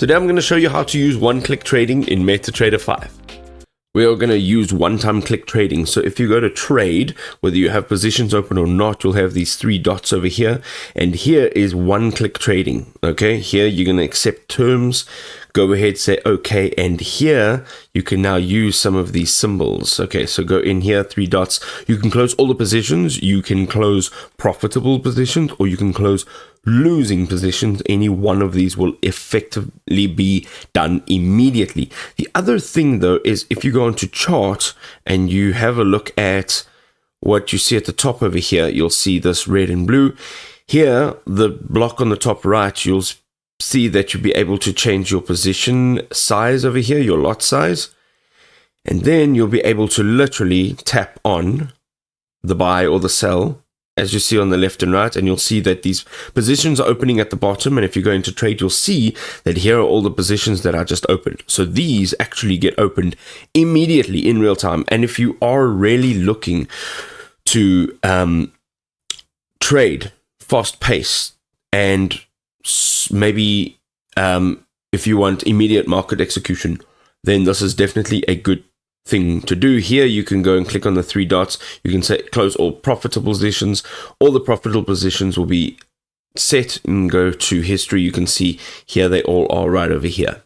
Today I'm going to show you how to use one-click trading in MetaTrader 5. We are going to use one-time click trading. So if you go to trade, whether you have positions open or not, you'll have these three dots over here. And here is one-click trading. Okay, here you're going to accept terms. Go ahead, say okay. And here you can now use some of these symbols. Okay, so go in here, three dots. You can close all the positions. You can close profitable positions, or you can close losing positions. Any one of these will effectively be done immediately. The other thing though is if you go into chart and you have a look at what you see at the top over here, you'll see this red and blue. Here, the block on the top right, you'll see that you'll be able to change your position size over here, your lot size. And then you'll be able to literally tap on the buy or the sell, as you see on the left and right, and you'll see that these positions are opening at the bottom. And if you go into trade, you'll see that here are all the positions that I just opened. So these actually get opened immediately in real time. And if you are really looking to trade fast pace and maybe if you want immediate market execution, then this is definitely a good thing to do. Here you can go and click on the three dots. You can say close all profitable positions. All the profitable positions will be set, and go to history. You can see here they all are right over here.